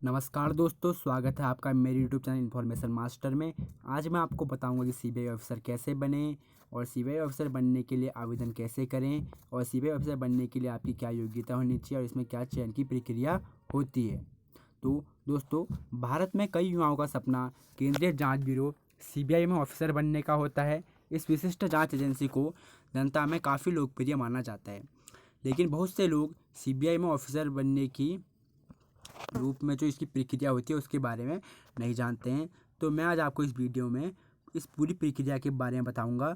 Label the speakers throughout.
Speaker 1: नमस्कार दोस्तों, स्वागत है आपका मेरे यूट्यूब चैनल इन्फॉर्मेशन मास्टर में। आज मैं आपको बताऊंगा कि सीबीआई ऑफिसर कैसे बने और सीबीआई ऑफिसर बनने के लिए आवेदन कैसे करें और सीबीआई ऑफिसर बनने के लिए आपकी क्या योग्यता होनी चाहिए और इसमें क्या चयन की प्रक्रिया होती है। तो दोस्तों, भारत में कई युवाओं का सपना केंद्रीय जांच ब्यूरो सीबीआई में ऑफिसर बनने का होता है। इस विशिष्ट जांच एजेंसी को जनता में काफ़ी लोकप्रिय माना जाता है, लेकिन बहुत से लोग सीबीआई में ऑफिसर बनने की रूप में जो इसकी प्रक्रिया होती है उसके बारे में नहीं जानते हैं। तो मैं आज आपको इस वीडियो में इस पूरी प्रक्रिया के बारे में बताऊंगा।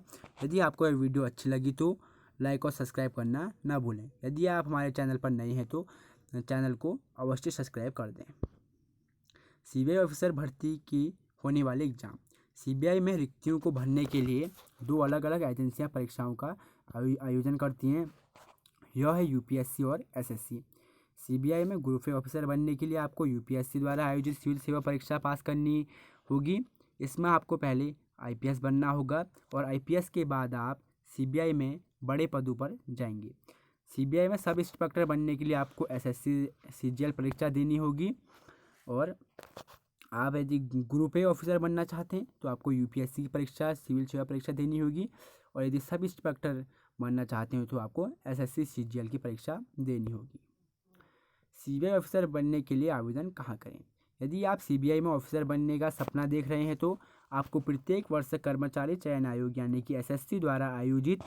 Speaker 1: यदि आपको यह वीडियो अच्छी लगी तो लाइक और सब्सक्राइब करना ना भूलें। यदि आप हमारे चैनल पर नए हैं तो चैनल को अवश्य सब्सक्राइब कर दें। सीबीआई ऑफिसर भर्ती की होने वाले एग्जाम। सीबीआई में रिक्तियों को भरने के लिए दो अलग अलग एजेंसियां परीक्षाओं का आयोजन करती हैं। यह है यूपीएससी और एसएससी। सीबीआई में ग्रुप ए ऑफिसर बनने के लिए आपको यूपीएससी द्वारा आयोजित सिविल सेवा परीक्षा पास करनी होगी। इसमें आपको पहले आईपीएस बनना होगा और आईपीएस के बाद आप सीबीआई में बड़े पदों पर जाएंगे। सीबीआई में सब इंस्पेक्टर बनने के लिए आपको एसएससी सीजीएल परीक्षा देनी होगी और आप यदि ग्रुप ए ऑफिसर बनना चाहते हैं तो आपको यूपीएससी की परीक्षा सिविल सेवा परीक्षा देनी होगी और यदि सब इंस्पेक्टर बनना चाहते हो तो आपको एसएससी सीजीएल की परीक्षा देनी होगी। सीबीआई ऑफिसर बनने के लिए आवेदन कहाँ करें? यदि आप सीबीआई में ऑफिसर बनने का सपना देख रहे हैं तो आपको प्रत्येक वर्ष कर्मचारी चयन आयोग यानी कि एसएससी द्वारा आयोजित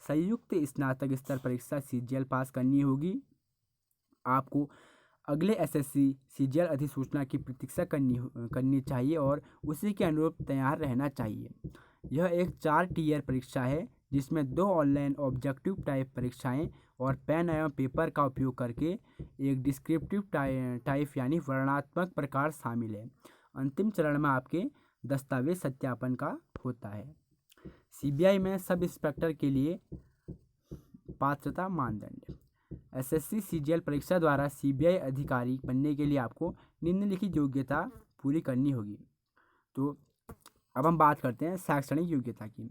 Speaker 1: संयुक्त स्नातक स्तर परीक्षा सीजीएल पास करनी होगी। आपको अगले एसएससी सीजीएल अधिसूचना की प्रतीक्षा करनी चाहिए और उसी के अनुरूप तैयार रहना चाहिए। यह एक 4 टीयर परीक्षा है जिसमें 2 ऑनलाइन ऑब्जेक्टिव टाइप परीक्षाएं और पेन एवं पेपर का उपयोग करके एक डिस्क्रिप्टिव टाइप यानी वर्णनात्मक प्रकार शामिल है। अंतिम चरण में आपके दस्तावेज सत्यापन का होता है। सीबीआई में सब इंस्पेक्टर के लिए पात्रता मानदंड। एसएससी सीजीएल परीक्षा द्वारा सीबीआई अधिकारी बनने के लिए आपको निम्नलिखित योग्यता पूरी करनी होगी। तो अब हम बात करते हैं शैक्षणिक योग्यता की।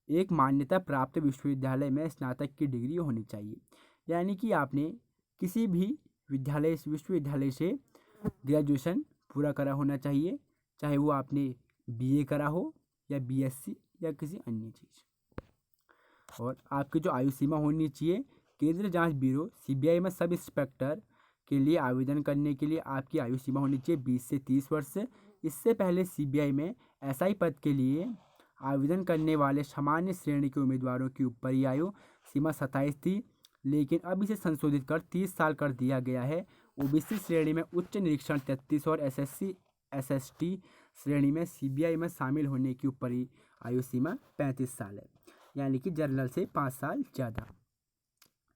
Speaker 1: एक मान्यता प्राप्त विश्वविद्यालय में स्नातक की डिग्री होनी चाहिए, यानी कि आपने किसी भी विश्वविद्यालय से ग्रेजुएशन पूरा करा होना चाहिए, चाहे वो आपने बीए करा हो या बीएससी या किसी अन्य चीज़। और आपकी जो आयु सीमा होनी चाहिए, केंद्रीय जांच ब्यूरो सीबीआई में सब इंस्पेक्टर के लिए आवेदन करने के लिए आपकी आयु सीमा होनी चाहिए 20 से 30 वर्ष। इससे पहले सीबीआई में एसआई पद के लिए आवेदन करने वाले सामान्य श्रेणी के उम्मीदवारों की ऊपरी आयु सीमा 27 थी, लेकिन अब इसे संशोधित कर 30 साल कर दिया गया है। ओबीसी श्रेणी में उच्च निरीक्षण 33 और एसएससी एसएसटी श्रेणी में सीबीआई में शामिल होने की ऊपरी आयु सीमा 35 साल है, यानी कि जनरल से 5 साल ज़्यादा।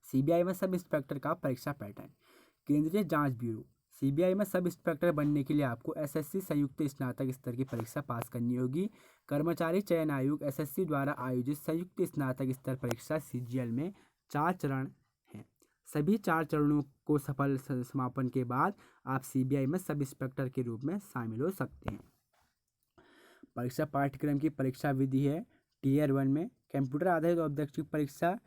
Speaker 1: सीबीआई में सब इंस्पेक्टर का परीक्षा पैटर्न। केंद्रीय जांच ब्यूरो सीबीआई में सब इंस्पेक्टर बनने के लिए आपको एसएससी संयुक्त स्नातक स्तर की परीक्षा पास करनी होगी। कर्मचारी चयन आयोग एसएससी द्वारा आयोजित संयुक्त स्नातक स्तर परीक्षा सीजीएल में 4 चरण हैं। सभी 4 चरणों को सफल समापन के बाद आप सीबीआई में सब इंस्पेक्टर के रूप में शामिल हो सकते हैं। परीक्षा पाठ्यक्रम की परीक्षा विधि है। टीयर 1 में कंप्यूटर आधारित ऑब्जेक्टिव परीक्षा,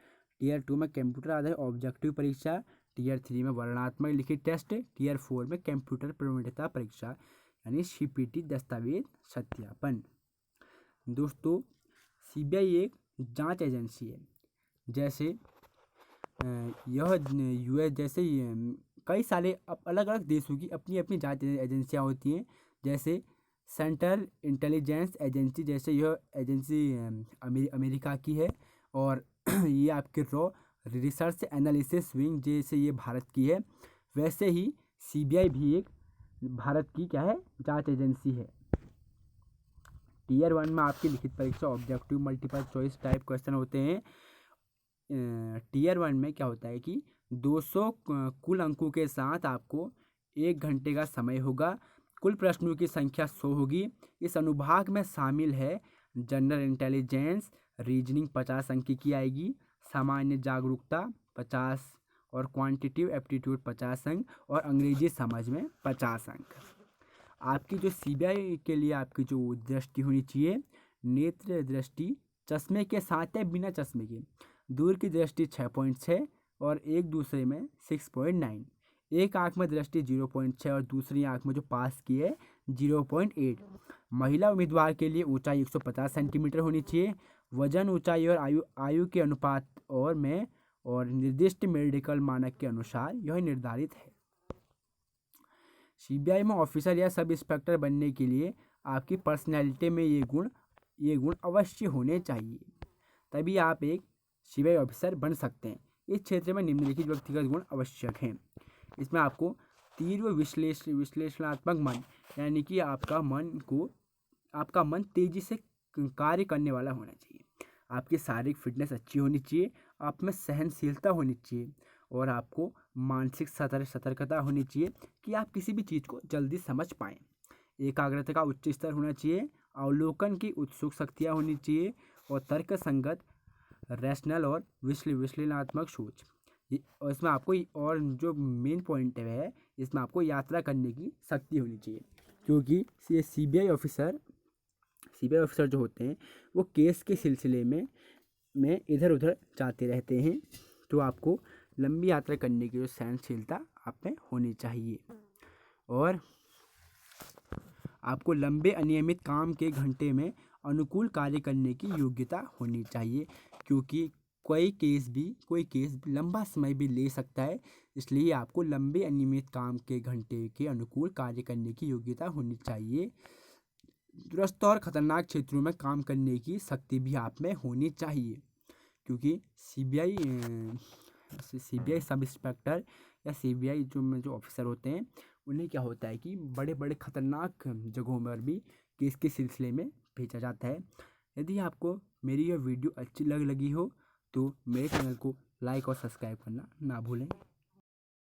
Speaker 1: टीयर 2 में कंप्यूटर आधारित ऑब्जेक्टिव परीक्षा, टीयर 3 में वर्णनात्मक लिखित टेस्ट, टीयर 4 में कंप्यूटर प्रवणता परीक्षा यानी सीपीटी दस्तावेज सत्यापन। दोस्तों, सीबीआई एक जांच एजेंसी है। जैसे यह यूएस जैसे कई सारे अलग अलग देशों की अपनी अपनी जांच एजेंसियां होती हैं। जैसे सेंट्रल इंटेलिजेंस एजेंसी, जैसे यह एजेंसी अमेरिका की है और ये आपके रॉ रिसर्च एनालिसिस विंग जैसे ये भारत की है। वैसे ही सीबीआई भी एक भारत की क्या है जांच एजेंसी है। टीयर 1 में आपकी लिखित परीक्षा objective multiple choice type question होते हैं। टीयर 1 में क्या होता है कि 200 कुल अंकों के साथ आपको 1 घंटे का समय होगा। कुल प्रश्नों की संख्या 100 होगी। इस अनुभाग में शामिल है जनरल इंटेलिजेंस, रीजनिंग 50 अंक की आएगी, सामान्य जागरूकता 50 और क्वांटिटिव एप्टीट्यूड 50 अंक और अंग्रेजी समझ में 50 अंक। आपकी जो सीबीआई के लिए आपकी जो दृष्टि होनी चाहिए, नेत्र दृष्टि चश्मे के साथ या बिना चश्मे के, दूर की दृष्टि 6.6 और एक दूसरे में 6.9, एक आँख में दृष्टि 0.6 और दूसरी आँख में जो पास की है 0.8। महिला उम्मीदवार के लिए ऊंचाई 150 सेंटीमीटर होनी चाहिए। वजन, ऊंचाई और आयु के अनुपात और निर्दिष्ट मेडिकल मानक के अनुसार यह निर्धारित है। सीबीआई में ऑफिसर या सब इंस्पेक्टर बनने के लिए आपकी पर्सनैलिटी में ये गुण अवश्य होने चाहिए, तभी आप एक सीबीआई ऑफिसर बन सकते हैं। इस क्षेत्र में निम्नलिखित व्यक्तिगत गुण आवश्यक हैं। इसमें आपको तीव्र विश्लेषणात्मक मन, यानी कि आपका मन तेजी से कार्य करने वाला होना चाहिए। आपकी शारीरिक फिटनेस अच्छी होनी चाहिए, आप में सहनशीलता होनी चाहिए और आपको मानसिक सतर्कता होनी चाहिए कि आप किसी भी चीज़ को जल्दी समझ पाएँ। एकाग्रता का उच्च स्तर होना चाहिए, अवलोकन की उत्सुक शक्तियाँ होनी चाहिए और तर्क संगत, रैशनल और विश्लेषणात्मक सोच। और इसमें आपको और जो मेन पॉइंट है, इसमें आपको यात्रा करने की शक्ति होनी चाहिए, क्योंकि ये सीबीआई ऑफिसर जो होते हैं वो केस के सिलसिले में इधर उधर जाते रहते हैं, तो आपको लंबी यात्रा करने की जो सहनशीलता आप में होनी चाहिए और आपको लंबे अनियमित काम के घंटे में अनुकूल कार्य करने की योग्यता होनी चाहिए, क्योंकि कोई केस भी लंबा समय भी ले सकता है। इसलिए आपको लंबे अनियमित काम के घंटे के अनुकूल कार्य करने की योग्यता होनी चाहिए। दुरुस्त और ख़तरनाक क्षेत्रों में काम करने की शक्ति भी आप में होनी चाहिए, क्योंकि सीबीआई सब इंस्पेक्टर या सीबीआई जो ऑफिसर होते हैं, उन्हें क्या होता है कि बड़े बड़े ख़तरनाक जगहों पर भी केस के सिलसिले में भेजा जाता है। यदि आपको मेरी यह वीडियो अच्छी लगी हो तो मेरे चैनल को लाइक और सब्सक्राइब करना ना भूलें।